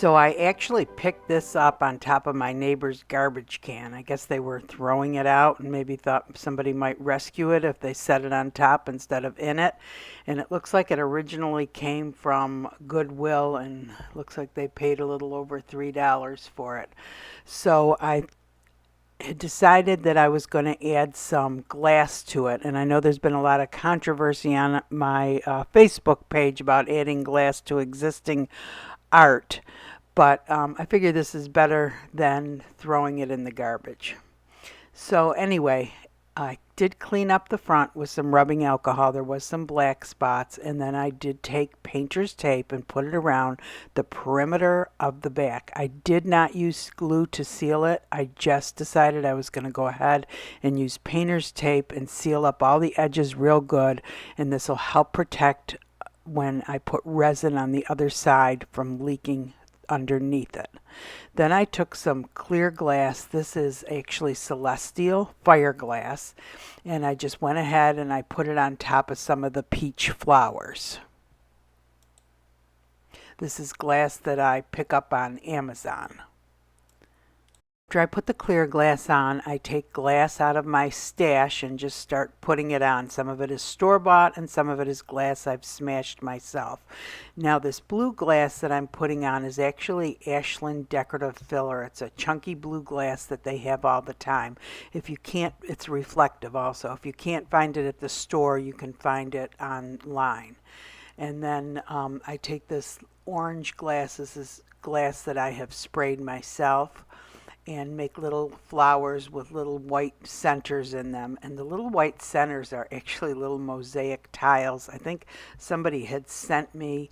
So I actually picked this up on top of my neighbor's garbage can. I guess they were throwing it out and maybe thought somebody might rescue it if they set it on top instead of in it. And it looks like it originally came from Goodwill, and looks like they paid a little over $3 for it. So I had decided that I was going to add some glass to it. And I know there's been a lot of controversy on my Facebook page about adding glass to existing art, but I figure this is better than throwing it in the garbage. So anyway, I did clean up the front with some rubbing alcohol. There was some black spots, and then I did take painter's tape and put it around the perimeter of the back. I did not use glue to seal it. I just decided I was going to go ahead and use painter's tape and seal up all the edges real good, and this will help protect when I put resin on the other side from leaking underneath it. Then I took some clear glass. This is actually Celestial fire glass, and I just went ahead and I put it on top of some of the peach flowers. This is glass that I pick up on Amazon. After I put the clear glass on, I take glass out of my stash and just start putting it on. Some of it is store-bought and some of it is glass I've smashed myself. Now this blue glass that I'm putting on is actually Ashland decorative filler. It's a chunky blue glass that they have all the time. If you can't, it's reflective also. If you can't find it at the store, you can find it online. And then I take this orange glass. This is glass that I have sprayed myself, and make little flowers with little white centers in them. And the little white centers are actually little mosaic tiles. I think somebody had sent me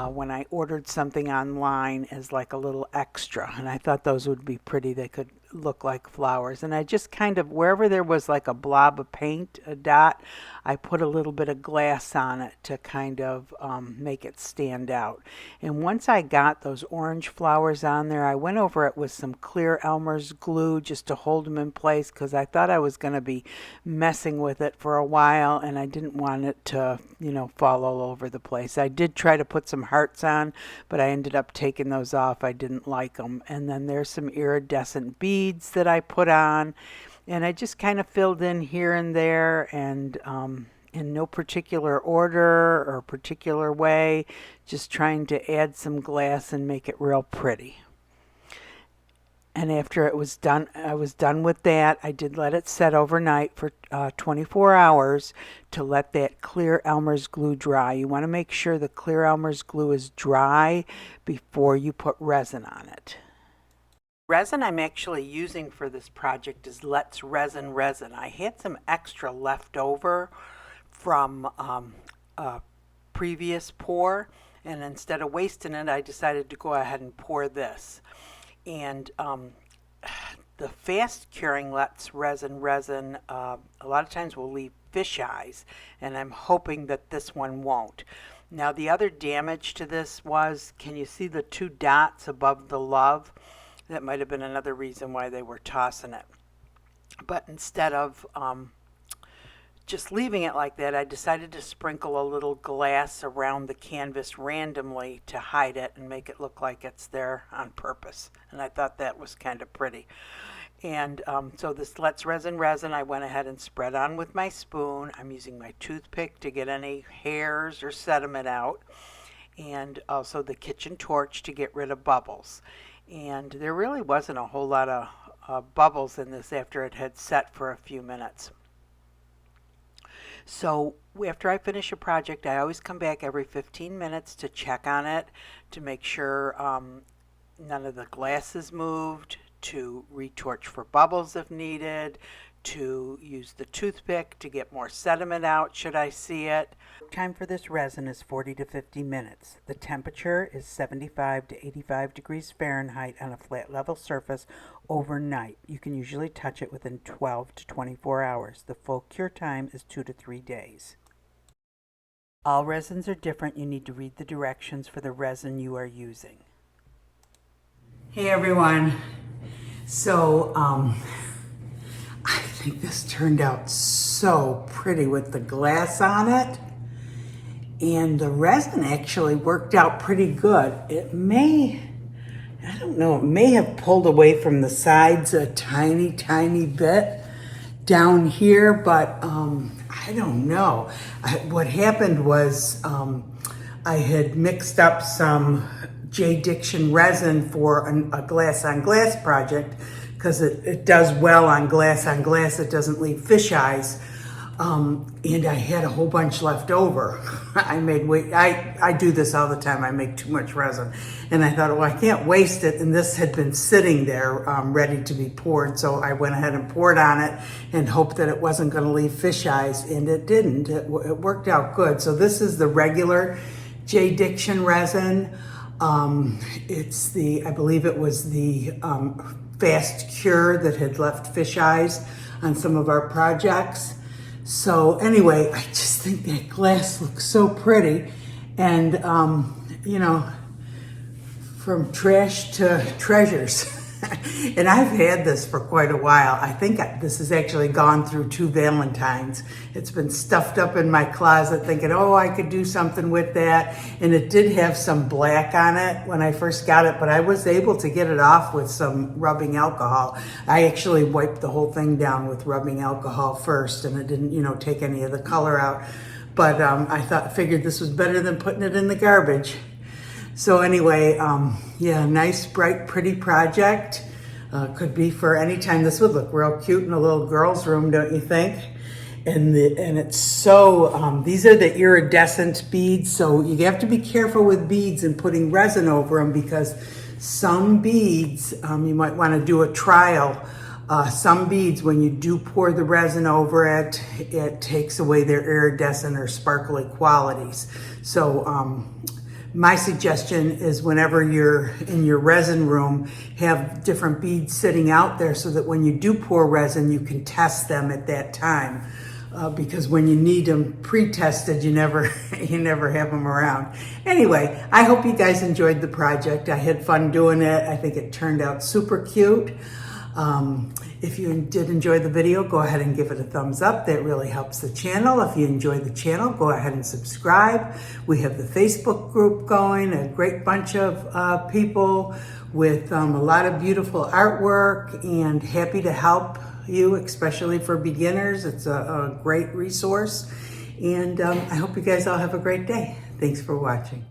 when I ordered something online as like a little extra, and I thought those would be pretty. They could look like flowers, and I just kind of, wherever there was like a blob of paint, a dot, I put a little bit of glass on it to kind of make it stand out. And once I got those orange flowers on there, I went over it with some clear Elmer's glue just to hold them in place, because I thought I was going to be messing with it for a while and I didn't want it to, you know, fall all over the place. I did try to put some hearts on, but I ended up taking those off. I didn't like them. And then there's some iridescent beads that I put on, and I just kind of filled in here and there, and in no particular order or particular way, just trying to add some glass and make it real pretty. And after it was done, I was done with that. I did let it set overnight for 24 hours to let that clear Elmer's glue dry. You want to make sure the clear Elmer's glue is dry before you put resin on it. Resin I'm actually using for this project is Let's Resin Resin. I had some extra left over from a previous pour, and instead of wasting it, I decided to go ahead and pour this. And the fast curing Let's Resin Resin a lot of times will leave fish eyes, and I'm hoping that this one won't. Now the other damage to this was, can you see the two dots above the love? That might have been another reason why they were tossing it. But instead of just leaving it like that, I decided to sprinkle a little glass around the canvas randomly to hide it and make it look like it's there on purpose. And I thought that was kind of pretty. And so this Let's Resin Resin, I went ahead and spread on with my spoon. I'm using my toothpick to get any hairs or sediment out, and also the kitchen torch to get rid of bubbles. And there really wasn't a whole lot of bubbles in this after it had set for a few minutes. So after I finish a project, I always come back every 15 minutes to check on it, to make sure none of the glass is moved, to retorch for bubbles if needed, to use the toothpick to get more sediment out should I see it. Time for this resin is 40 to 50 minutes. The temperature is 75 to 85 degrees Fahrenheit on a flat level surface overnight. You can usually touch it within 12 to 24 hours. The full cure time is 2 to 3 days. All resins are different. You need to read the directions for the resin you are using. Hey everyone. So I think this turned out so pretty with the glass on it, and the resin actually worked out pretty good. It may I don't know, it may have pulled away from the sides a tiny bit down here, but I don't know. What happened was I had mixed up some DICTION resin for a glass on glass project because it does well on glass. It doesn't leave fish eyes. And I had a whole bunch left over. I do this all the time. I make too much resin. And I thought, well, I can't waste it. And this had been sitting there ready to be poured. So I went ahead and poured on it and hoped that it wasn't going to leave fish eyes. And it didn't. It worked out good. So this is the regular DICTION resin. I believe it was the fast cure that had left fish eyes on some of our projects. So anyway, I just think that glass looks so pretty. And, you know, from trash to treasures. And I've had this for quite a while. I think this has actually gone through 2 Valentines. It's been stuffed up in my closet thinking, oh, I could do something with that. And it did have some black on it when I first got it, but I was able to get it off with some rubbing alcohol. I actually wiped the whole thing down with rubbing alcohol first, and it didn't, you know, take any of the color out. But I figured this was better than putting it in the garbage. So anyway, yeah, nice, bright, pretty project. Could be for any time. This would look real cute in a little girl's room, don't you think? And it's so, these are the iridescent beads, so you have to be careful with beads and putting resin over them, because some beads, you might want to do a trial. Some beads, when you do pour the resin over it, it takes away their iridescent or sparkly qualities. So, my suggestion is whenever you're in your resin room, have different beads sitting out there so that when you do pour resin, you can test them at that time. Because when you need them pre-tested, you never have them around. Anyway, I hope you guys enjoyed the project. I had fun doing it. I think it turned out super cute. If you did enjoy the video, go ahead and give it a thumbs up. That really helps the channel. If you enjoy the channel, go ahead and subscribe. We have the Facebook group going, a great bunch of people with a lot of beautiful artwork, and happy to help you, especially for beginners. It's a great resource. And I hope you guys all have a great day. Thanks for watching.